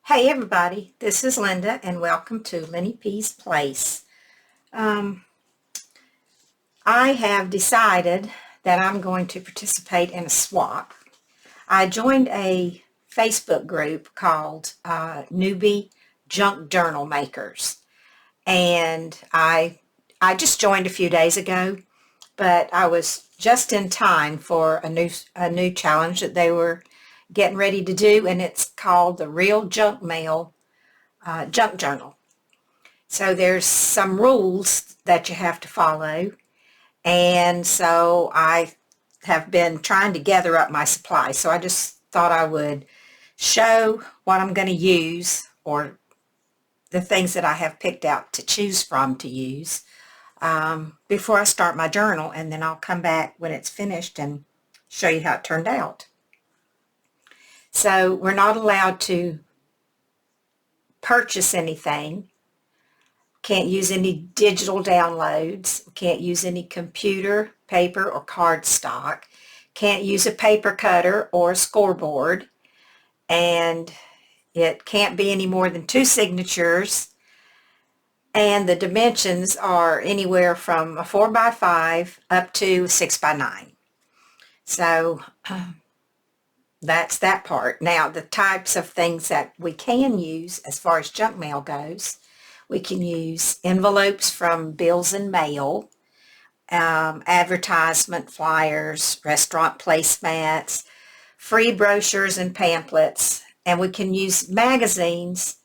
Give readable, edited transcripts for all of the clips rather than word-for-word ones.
Hey everybody, this is Linda and welcome to Lenny P's Place. I have decided that I'm going to participate in a swap. I joined a Facebook group called Newbie Junk Journal Makers, and I just joined a few days ago, but I was just in time for a new challenge that they were getting ready to do, and it's called the Real Junk Mail Junk Journal. So there's some rules that you have to follow. And so I have been trying to gather up my supply. So I just thought I would show what I'm going to use, or the things that I have picked out to choose from to use before I start my journal. And then I'll come back when it's finished and show you how it turned out. So we're not allowed to purchase anything. Can't use any digital downloads, can't use any computer, paper, or cardstock, can't use a paper cutter or a scoreboard, and it can't be any more than 2 signatures, and the dimensions are anywhere from a 4 by 5 up to a 6 by 9. So that's that part. Now, the types of things that we can use as far as junk mail goes: we can use envelopes from bills and mail, advertisement flyers, restaurant placemats, free brochures and pamphlets, and we can use magazines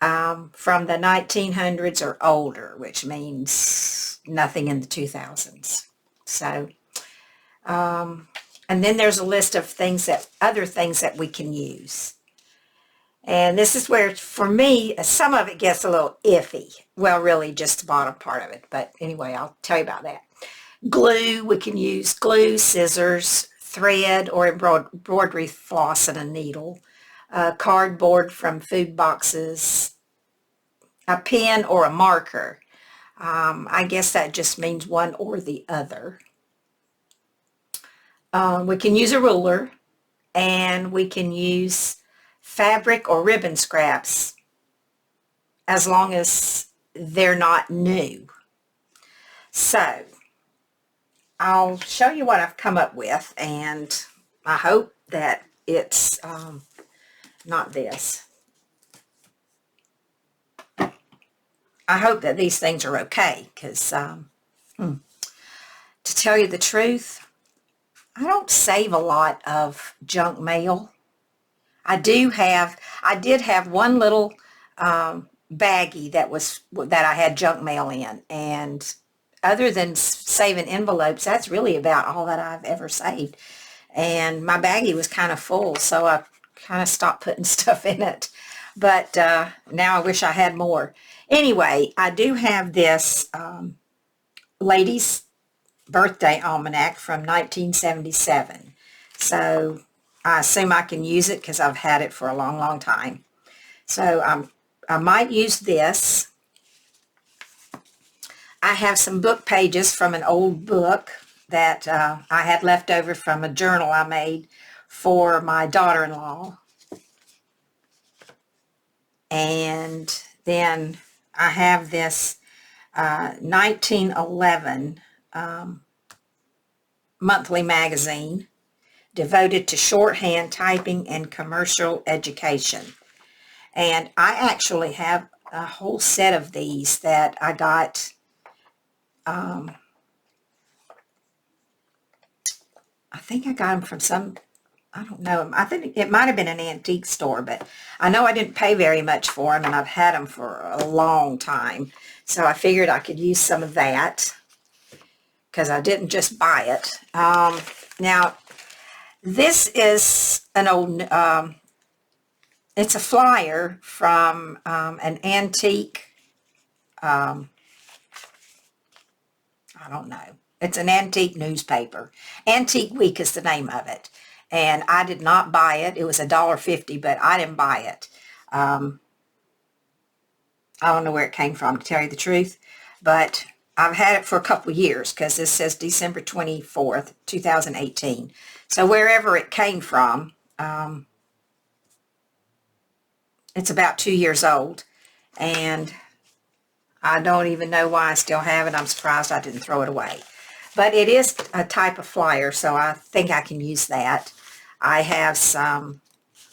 from the 1900s or older, which means nothing in the 2000s. So, and then there's a list of other things that we can use. And this is where, for me, some of it gets a little iffy. Well, really just the bottom part of it. But anyway, I'll tell you about that. Glue, we can use glue, scissors, thread, or embroidery floss and a needle. Cardboard from food boxes. A pen or a marker. I guess that just means one or the other. We can use a ruler, and we can use fabric or ribbon scraps as long as they're not new. So I'll show you what I've come up with, and I hope that it's not this. I hope that these things are okay, because to tell you the truth, I don't save a lot of junk mail. I did have one little baggie that I had junk mail in, and other than saving envelopes, that's really about all that I've ever saved. And my baggie was kind of full, so I kind of stopped putting stuff in it. But now I wish I had more. Anyway, I do have this lady's birthday almanac from 1977. So I assume I can use it because I've had it for a long, long time. So I might use this. I have some book pages from an old book that I had left over from a journal I made for my daughter-in-law. And then I have this 1911 monthly magazine devoted to shorthand, typing, and commercial education. And I actually have a whole set of these that I got, I think I got them from I don't know, I think it might have been an antique store, but I know I didn't pay very much for them, and I've had them for a long time. So I figured I could use some of that, because I didn't just buy it. Now, this is an old, it's a flyer from an antique, I don't know. It's an antique newspaper. Antique Week is the name of it. And I did not buy it. It was $1.50, but I didn't buy it. I don't know where it came from, to tell you the truth. But I've had it for a couple of years, because this says December 24th, 2018. So wherever it came from, It's about 2 years old, and I don't even know why I still have it. I'm surprised I didn't throw it away. But it is a type of flyer, so I think I can use that. I have some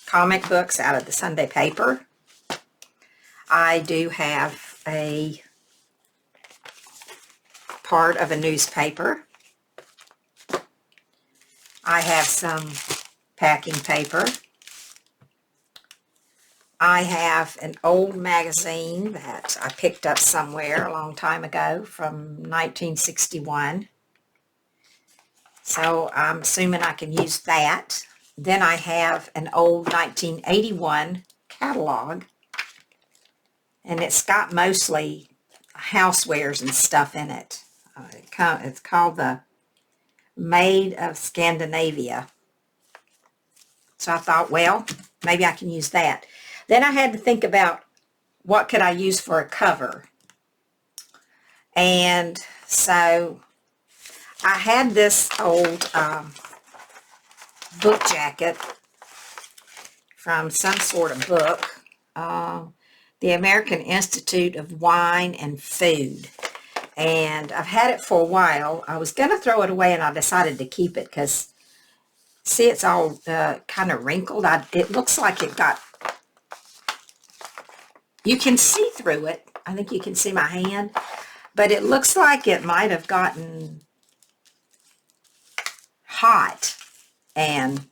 comic books out of the Sunday paper. I do have a part of a newspaper. I have some packing paper. I have an old magazine that I picked up somewhere a long time ago from 1961. So I'm assuming I can use that. Then I have an old 1981 catalog, and it's got mostly housewares and stuff in it. It's called the Made of Scandinavia. So I thought, well, maybe I can use that. Then I had to think about what could I use for a cover. And so I had this old book jacket from some sort of book, the American Institute of Wine and Food. And I've had it for a while. I was going to throw it away, and I decided to keep it because, see, it's all kind of wrinkled. It looks like it got, you can see through it. I think you can see my hand. But it looks like it might have gotten hot and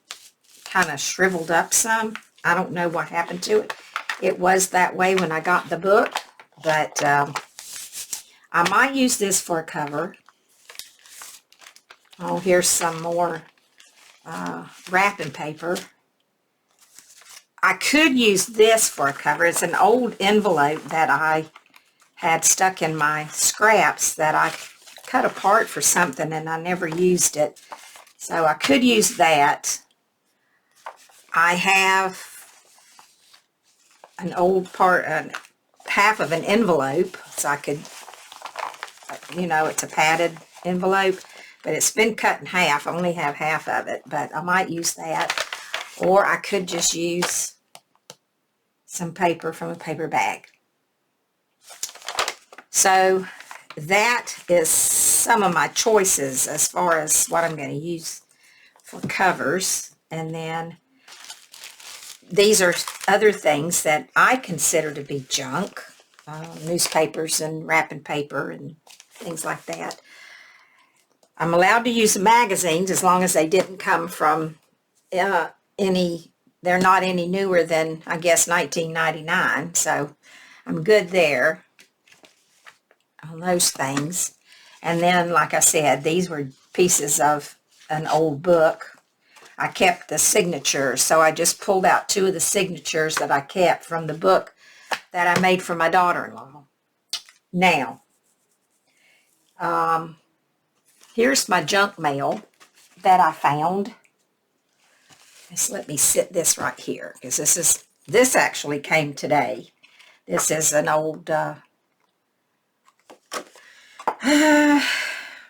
kind of shriveled up some. I don't know what happened to it. It was that way when I got the book, but I might use this for a cover. Oh, here's some more wrapping paper. I could use this for a cover. It's an old envelope that I had stuck in my scraps that I cut apart for something, and I never used it. So I could use that. I have an old part, half of an envelope, so I could, you know, it's a padded envelope, but it's been cut in half. I only have half of it, but I might use that. Or I could just use some paper from a paper bag. So that is some of my choices as far as what I'm going to use for covers. And then these are other things that I consider to be junk, newspapers and wrapping paper and things like that. I'm allowed to use magazines as long as they didn't come from they're not any newer than, I guess, 1999. So I'm good there on those things. And then, like I said, these were pieces of an old book. I kept the signatures, so I just pulled out 2 of the signatures that I kept from the book that I made for my daughter-in-law. Now, here's my junk mail that I found. Just let me sit this right here, because this actually came today. This is an old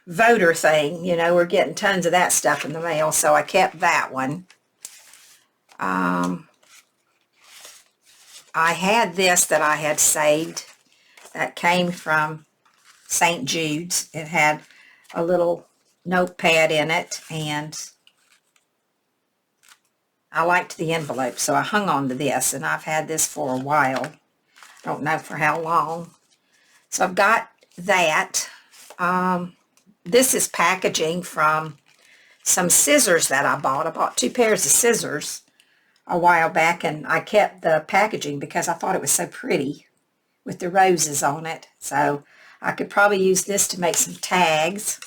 voter thing. You know, we're getting tons of that stuff in the mail, so I kept that one. I had this that I had saved that came from St. Jude's. It had a little notepad in it, and I liked the envelope, so I hung on to this, and I've had this for a while. I don't know for how long. So I've got that. This is packaging from some scissors that I bought. I bought 2 pairs of scissors a while back, and I kept the packaging because I thought it was so pretty with the roses on it. So I could probably use this to make some tags.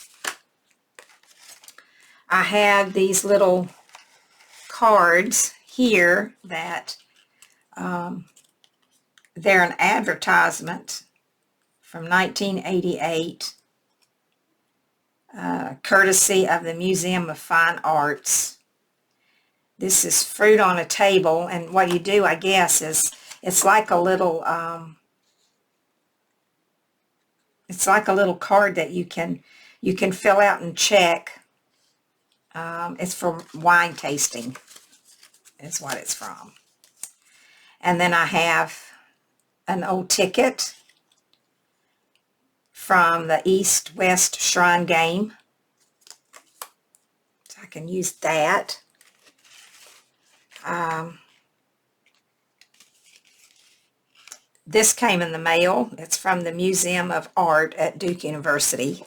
I have these little cards here that they're an advertisement from 1988, courtesy of the Museum of Fine Arts. This is fruit on a table, and what you do, I guess, is it's like a little card that you can fill out and check. It's for wine tasting, is what it's from. And then I have an old ticket from the East-West Shrine game. So I can use that. This came in the mail. It's from the Museum of Art at Duke University.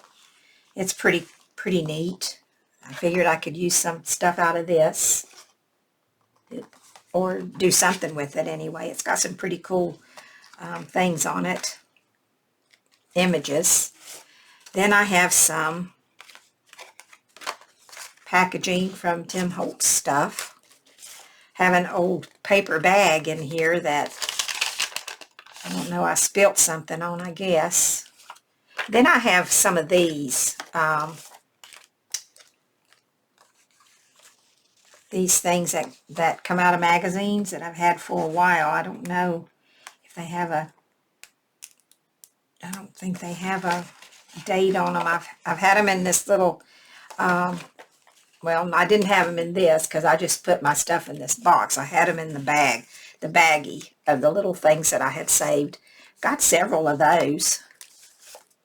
It's pretty neat. I figured I could use some stuff out of this, or do something with it anyway. It's got some pretty cool things on it, images. Then I have some packaging from Tim Holtz stuff. Have an old paper bag in here that, I don't know, I spilt something on, I guess. Then I have some of these things that come out of magazines that I've had for a while. I don't know if they have I don't think they have a date on them. I've had them in this little, well, I didn't have them in this because I just put my stuff in this box. I had them in the bag, the baggie of the little things that I had saved. Got several of those,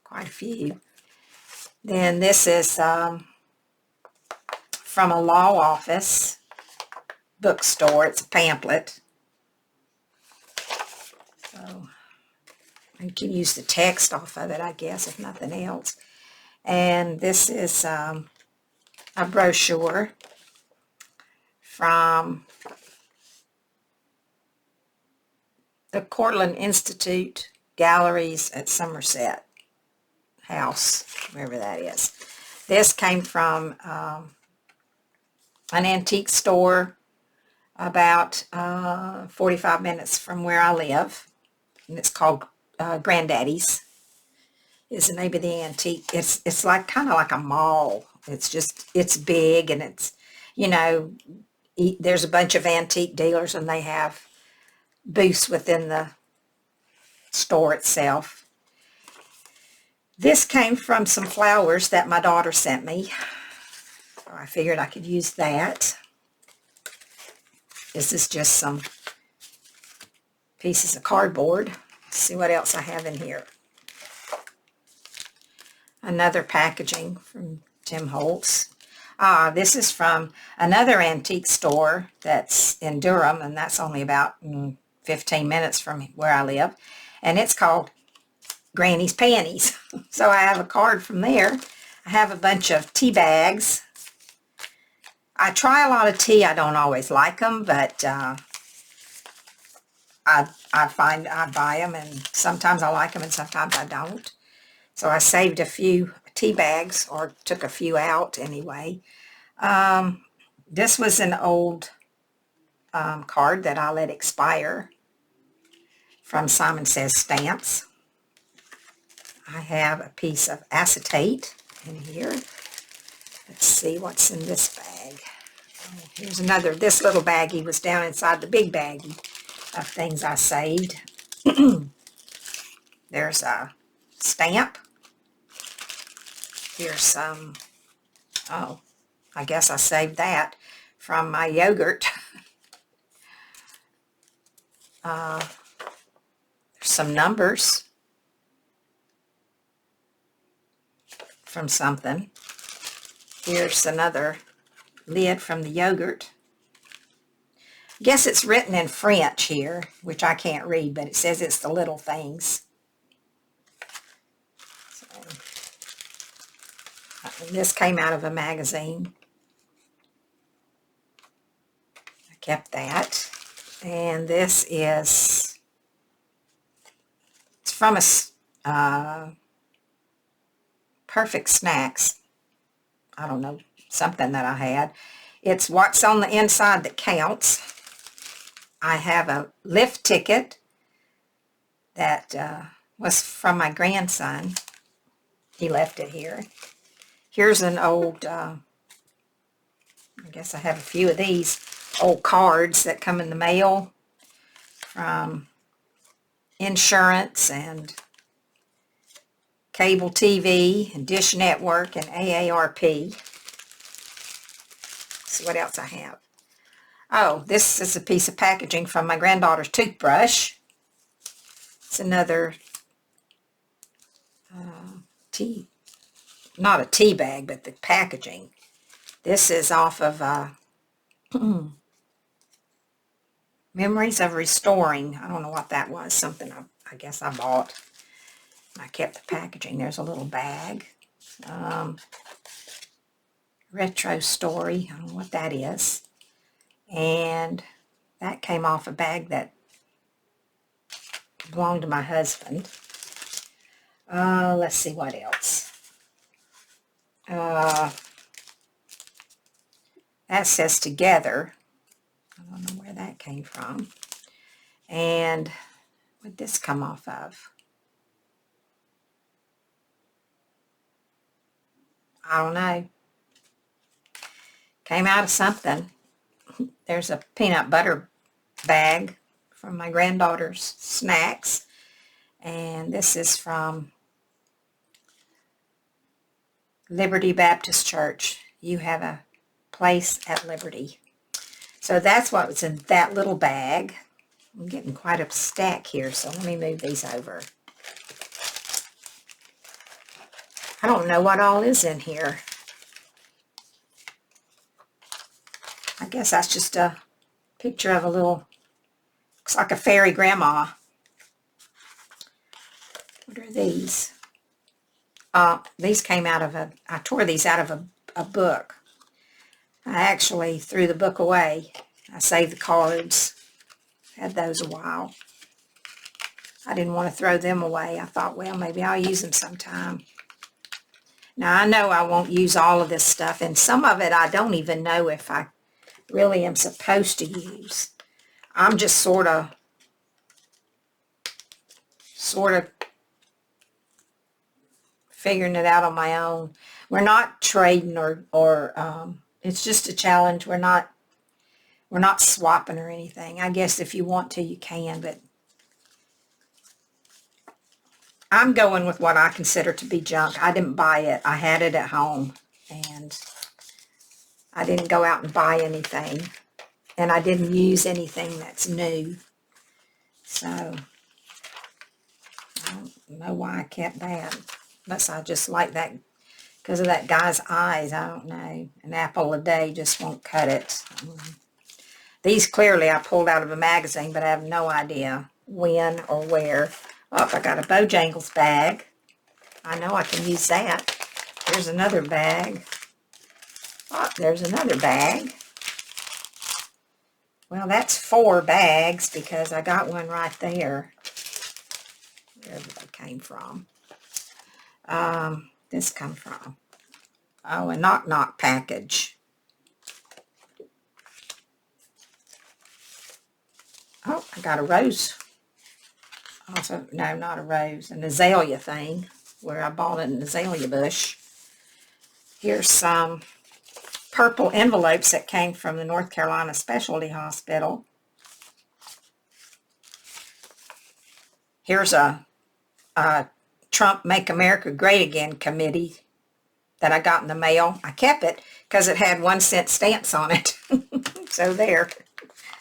quite a few. Then this is from a law office bookstore. It's a pamphlet. So you can use the text off of it, I guess, if nothing else. And this is a brochure from the Cortland Institute Galleries at Somerset House, wherever that is. This came from an antique store about 45 minutes from where I live, and it's called Granddaddy's is the name of the antique. It's like kind of like a mall. It's big, and it's, you know, there's a bunch of antique dealers, and they have booths within the store itself. This came from some flowers that my daughter sent me. So I figured I could use that. This is just some pieces of cardboard. Let's see what else I have in here. Another packaging from Tim Holtz. This is from another antique store that's in Durham, and that's only about 15 minutes from where I live. And it's called Granny's Panties. So I have a card from there. I have a bunch of tea bags. I try a lot of tea. I don't always like them, but I find I buy them, and sometimes I like them and sometimes I don't. So I saved a few tea bags, or took a few out anyway. This was an old card that I let expire from Simon Says Stamps. I have a piece of acetate in here. Let's see what's in this bag. Oh, here's another. This little baggie was down inside the big baggie of things I saved. There's a stamp. Here's some, oh, I guess I saved that from my yogurt. Some numbers from something. Here's another lid from the yogurt. I guess it's written in French here, which I can't read, but it says it's the little things. So, this came out of a magazine. I kept that. And this is, it's from a Perfect Snacks. I don't know, something that I had. It's what's on the inside that counts. I have a lift ticket that was from my grandson. He left it here. Here's an old, I guess I have a few of these old cards that come in the mail from insurance and cable TV and Dish Network and AARP. Let's see what else I have. Oh, this is a piece of packaging from my granddaughter's toothbrush. It's another tea, not a tea bag, but the packaging. This is off of Memories of Restoring. I don't know what that was. Something I guess I bought. I kept the packaging. There's a little bag. Retro Story. I don't know what that is. And that came off a bag that belonged to my husband. Let's see what else. That says Together. I don't know where that came from. And what did this come off of? I don't know. Came out of something. There's a peanut butter bag from my granddaughter's snacks. And this is from Liberty Baptist Church. You have a place at Liberty. So that's what was in that little bag. I'm getting quite a stack here, so let me move these over. I don't know what all is in here. I guess that's just a picture of a little, looks like a fairy grandma. What are these? These came out of I tore these out of a book. I actually threw the book away. I saved the cards. Had those a while. I didn't want to throw them away. I thought, well, maybe I'll use them sometime. Now, I know I won't use all of this stuff, and some of it I don't even know if I really am supposed to use. I'm just sort of figuring it out on my own. We're not trading or it's just a challenge. We're not swapping or anything. I guess if you want to, you can, but I'm going with what I consider to be junk. I didn't buy it. I had it at home, and I didn't go out and buy anything, and I didn't use anything that's new. So I don't know why I kept that, unless I just like that because of that guy's eyes. I don't know. An apple a day just won't cut it. These clearly I pulled out of a magazine, but I have no idea when or where. Oh, I got a Bojangles bag. I know I can use that. There's another bag. Oh, there's another bag. Well, that's 4 bags because I got one right there. Wherever they came from. This come from? Oh, a Knock Knock package. Oh, I got a rose. Also, no, not a rose. An azalea thing where I bought an azalea bush. Here's some purple envelopes that came from the North Carolina Specialty Hospital. Here's a Trump Make America Great Again committee that I got in the mail. I kept it because it had 1-cent stamps on it. So there.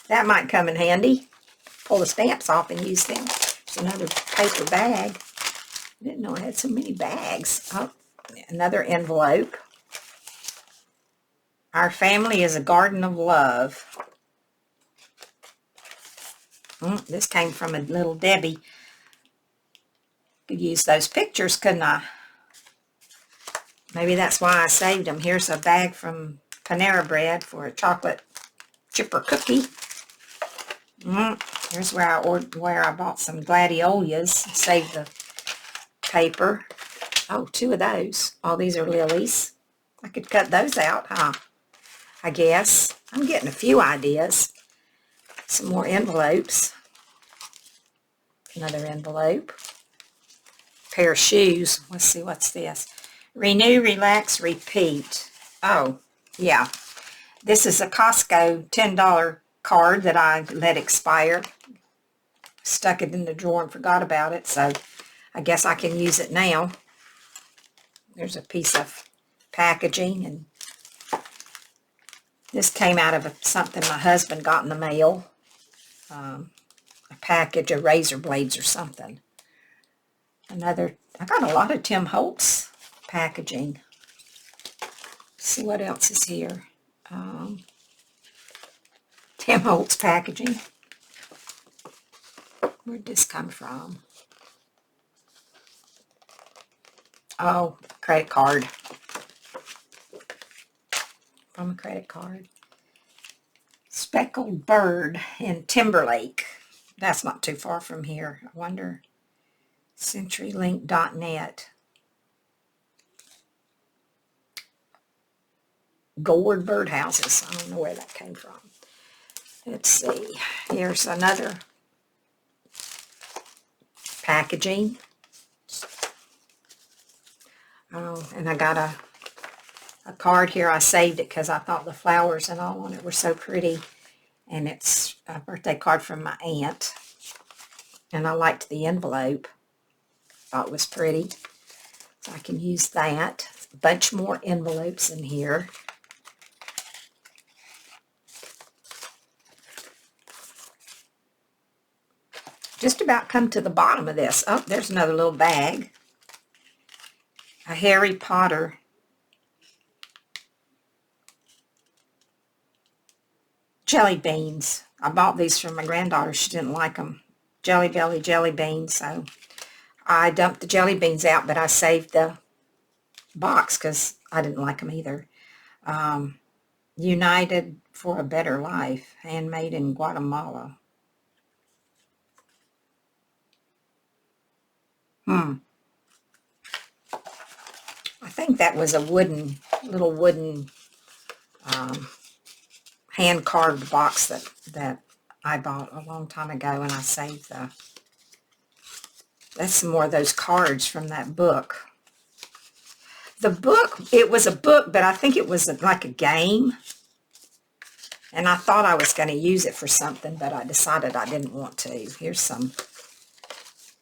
That might come in handy. Pull the stamps off and use them. There's another paper bag. I didn't know I had so many bags. Oh, another envelope. Our family is a garden of love. This came from a little Debbie. Could use those pictures, couldn't I? Maybe that's why I saved them. Here's a bag from Panera Bread for a chocolate chipper cookie. Here's where I bought some gladiolus. Saved the paper. Oh, 2 of those. Oh, these are lilies. I could cut those out, huh? I guess. I'm getting a few ideas. Some more envelopes. Another envelope. Pair of shoes. Let's see, what's this? Renew, Relax, Repeat. Oh, yeah. This is a Costco $10 card that I let expire. Stuck it in the drawer and forgot about it, so I guess I can use it now. There's a piece of packaging, and This came out of something my husband got in the mail. A package of razor blades or something. I got a lot of Tim Holtz packaging. Let's see what else is here. Tim Holtz packaging. Where'd this come from? Oh, credit card. From a credit card. Speckled Bird in Timberlake. That's not too far from here. I wonder. CenturyLink.net. Gourd birdhouses. I don't know where that came from. Let's see. Here's another packaging. Oh, and I got a card here. I saved it because I thought the flowers and all on it were so pretty. And it's a birthday card from my aunt. And I liked the envelope. Thought it was pretty. So I can use that. A bunch more envelopes in here. Just about come to the bottom of this. Oh, there's another little bag. A Harry Potter jelly beans. I bought these from my granddaughter. She didn't like them. Jelly Belly jelly beans. So I dumped the jelly beans out, but I saved the box because I didn't like them either. United for a Better Life, handmade in Guatemala. I think that was a little wooden hand-carved box that I bought a long time ago, and I saved that's some more of those cards from that book. The book, it was a book, but I think it was like a game, and I thought I was going to use it for something, but I decided I didn't want to. Here's some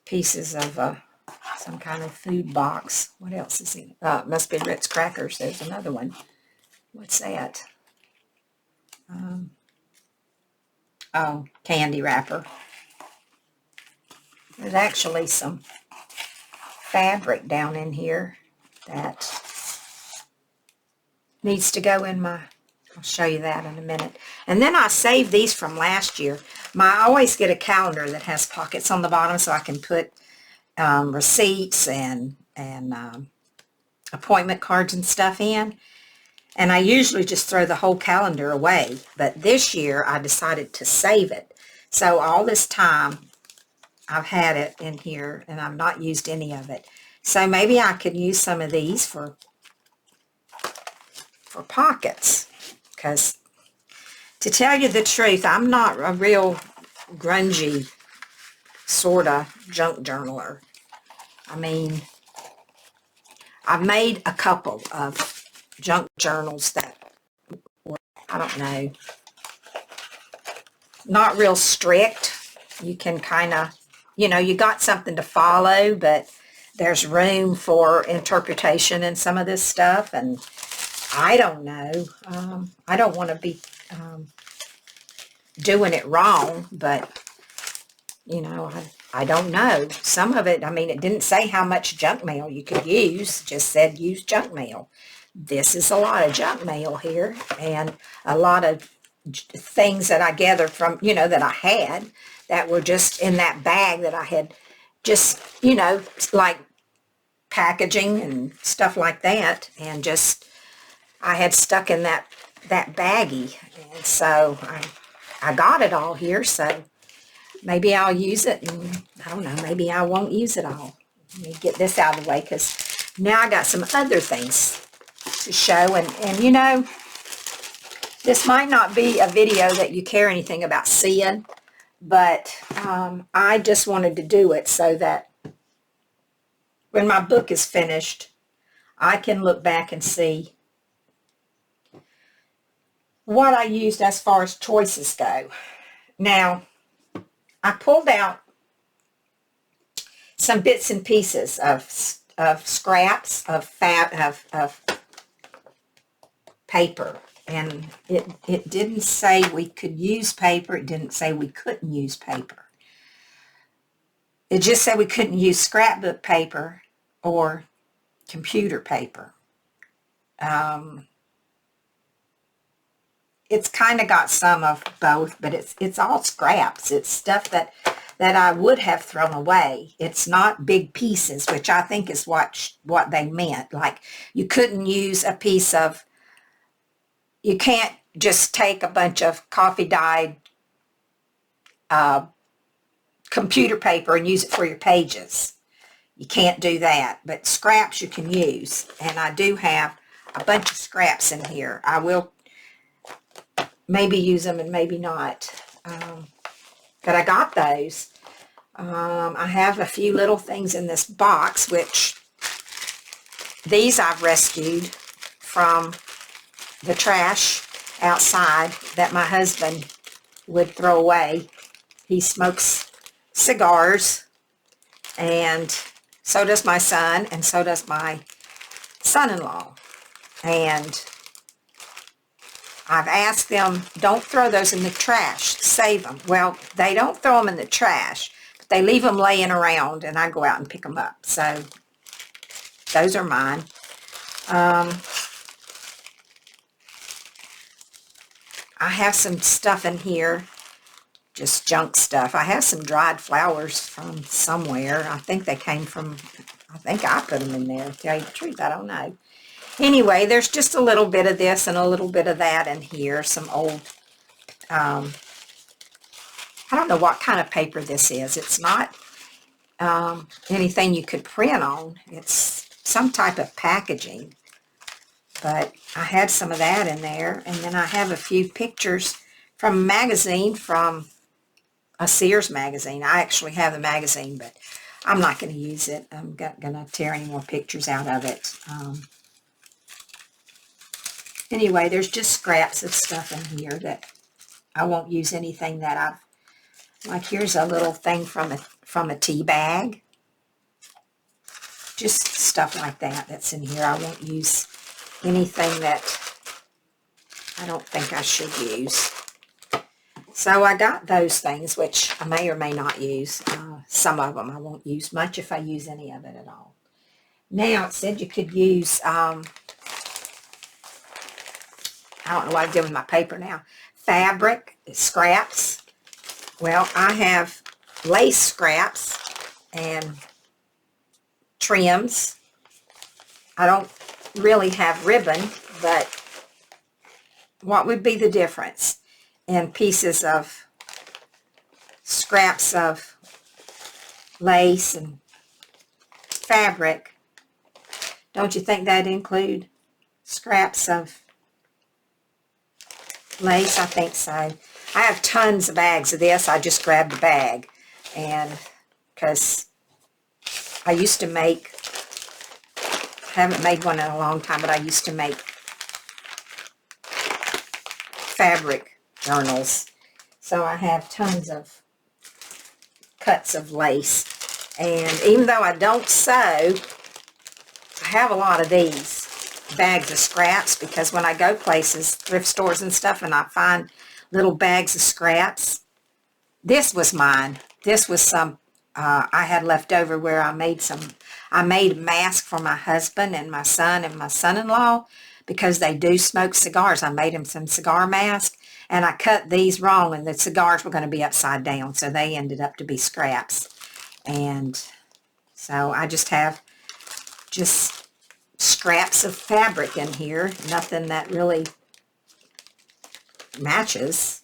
pieces of some kind of food box. What else is in it? Must be Ritz crackers. There's another one. What's that? Oh, candy wrapper. There's actually some fabric down in here that needs to go in my, I'll show you that in a minute. And then I saved these from last year. I always get a calendar that has pockets on the bottom so I can put receipts and appointment cards and stuff in. And I usually just throw the whole calendar away. But this year I decided to save it. So all this time I've had it in here and I've not used any of it. So maybe I could use some of these for pockets. Because to tell you the truth, I'm not a real grungy sort of junk journaler. I mean, I've made a couple of junk journals that were, I don't know, not real strict. You can kind of, you know, you got something to follow, but there's room for interpretation in some of this stuff, and I don't know. I don't want to be doing it wrong, but, you know, I don't know. Some of it, I mean, it didn't say how much junk mail you could use. It just said use junk mail. This is a lot of junk mail here, and a lot of things that I gathered from, you know, that I had that were just in that bag that I had just, you know, like packaging and stuff like that, and just I had stuck in that baggie. And so I got it all here, so maybe I'll use it, and I don't know, maybe I won't use it all. Let me get this out of the way, because now I got some other things to show, and you know, this might not be a video that you care anything about seeing, but I just wanted to do it so that when my book is finished, I can look back and see what I used as far as choices go. Now, I pulled out some bits and pieces of scraps of paper, And it didn't say we could use paper. It didn't say we couldn't use paper. It just said we couldn't use scrapbook paper or computer paper. It's kind of got some of both, but it's all scraps. It's stuff that I would have thrown away. It's not big pieces, which I think is what they meant. Like, you couldn't use a piece of, you can't just take a bunch of coffee dyed computer paper and use it for your pages. You can't do that, but scraps you can use. And I do have a bunch of scraps in here. I will maybe use them and maybe not. But I got those. I have a few little things in this box, which these I've rescued from the trash outside that my husband would throw away. He smokes cigars, and so does my son, and so does my son-in-law. And I've asked them, don't throw those in the trash, save them. Well, they don't throw them in the trash, but they leave them laying around, and I go out and pick them up. So those are mine. I have some stuff in here, just junk stuff. I have some dried flowers from somewhere. I think they came from, I think I put them in there. To tell you the truth, I don't know. Anyway, there's just a little bit of this and a little bit of that in here. Some old, I don't know what kind of paper this is. It's not anything you could print on. It's some type of packaging. But I had some of that in there. And then I have a few pictures from a magazine, from a Sears magazine. I actually have the magazine, but I'm not going to use it. I'm going to tear any more pictures out of it. Anyway, there's just scraps of stuff in here that I won't use. Anything that I've, like, here's a little thing from a tea bag. Just stuff like that that's in here. I won't use anything that I don't think I should use. So I got those things, which I may or may not use. Some of them I won't use much, if I use any of it at all. Now, it said you could use, I don't know what I did with my paper now. Fabric, scraps. Well, I have lace scraps and trims. I don't really have ribbon, but what would be the difference in pieces of scraps of lace and fabric? Don't you think that'd include scraps of lace? I think so. I have tons of bags of this. I just grabbed a bag, and because I used to make, I haven't made one in a long time, but I used to make fabric journals. So I have tons of cuts of lace. And even though I don't sew, I have a lot of these bags of scraps, because when I go places, thrift stores and stuff, and I find little bags of scraps. This was mine. This was some I had left over, where I made a mask for my husband and my son and my son-in-law, because they do smoke cigars. I made them some cigar masks, and I cut these wrong, and the cigars were going to be upside down, so they ended up to be scraps. And so I just have just scraps of fabric in here, nothing that really matches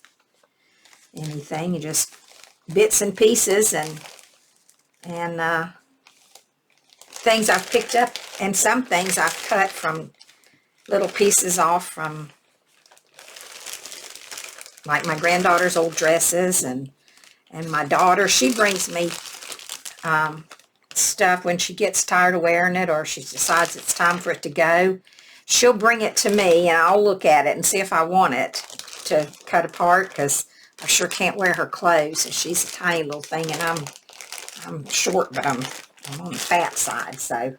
anything. You just bits and pieces and things I've picked up, and some things I've cut from little pieces off from, like, my granddaughter's old dresses, and my daughter, she brings me stuff when she gets tired of wearing it, or she decides it's time for it to go. She'll bring it to me, and I'll look at it and see if I want it to cut apart, because I sure can't wear her clothes. And she's a tiny little thing, and I'm short, but I'm on the fat side. So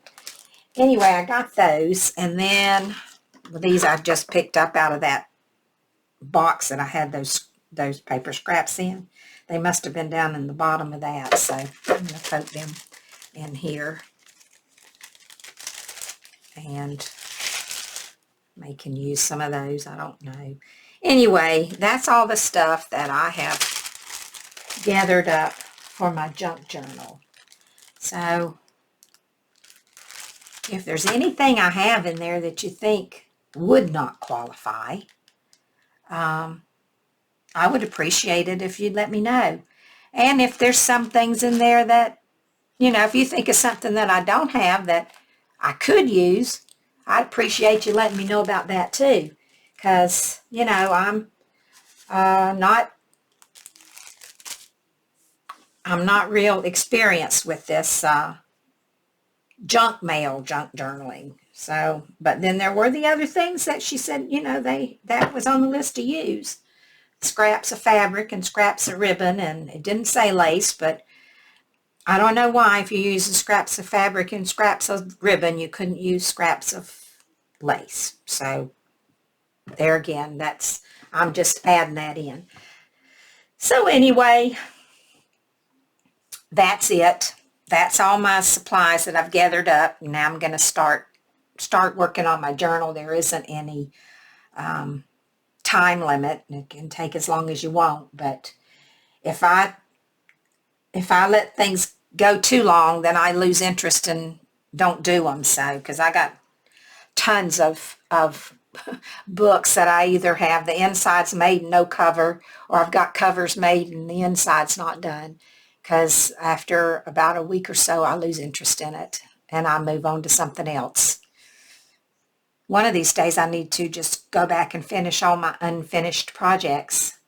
anyway, I got those, and then these I just picked up out of that box that I had those paper scraps in. They must have been down in the bottom of that, so I'm going to poke them in here. And may can use some of those, I don't know. Anyway, that's all the stuff that I have gathered up for my junk journal. So, if there's anything I have in there that you think would not qualify, I would appreciate it if you'd let me know. And if there's some things in there that, you know, if you think of something that I don't have that I could use, I'd appreciate you letting me know about that too. Because, you know, I'm not real experienced with this junk mail, junk journaling. So, but then there were the other things that she said, you know, that was on the list to use. Scraps of fabric and scraps of ribbon, and it didn't say lace, but I don't know why if you're using scraps of fabric and scraps of ribbon, you couldn't use scraps of lace. So there again, I'm just adding that in. So anyway, that's it. That's all my supplies that I've gathered up. Now I'm going to start working on my journal. There isn't any time limit. It can take as long as you want, but if I let things go too long, then I lose interest and don't do them. So, because I got tons of books that I either have the insides made and no cover, or I've got covers made and the inside's not done. Because after about a week or so, I lose interest in it and I move on to something else. One of these days, I need to just go back and finish all my unfinished projects.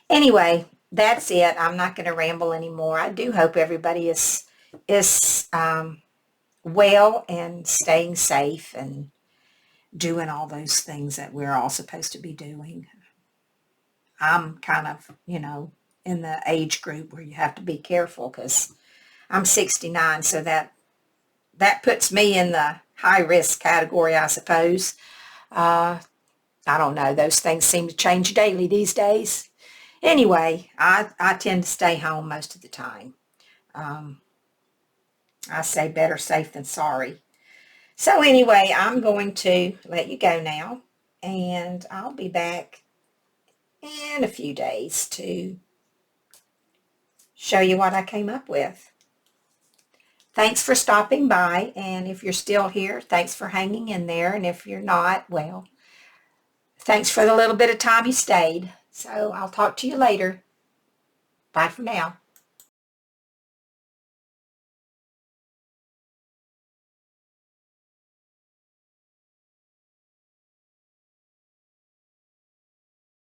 Anyway, that's it. I'm not going to ramble anymore. I do hope everybody is well and staying safe and doing all those things that we're all supposed to be doing. I'm kind of, you know, in the age group where you have to be careful because I'm 69, so that puts me in the high risk category, I suppose. I don't know. Those things seem to change daily these days. Anyway, I tend to stay home most of the time. I say better safe than sorry. So anyway, I'm going to let you go now, and I'll be back in a few days to show you what I came up with. Thanks for stopping by, and if you're still here, thanks for hanging in there, and if you're not, well, thanks for the little bit of time you stayed. So I'll talk to you later. Bye for now.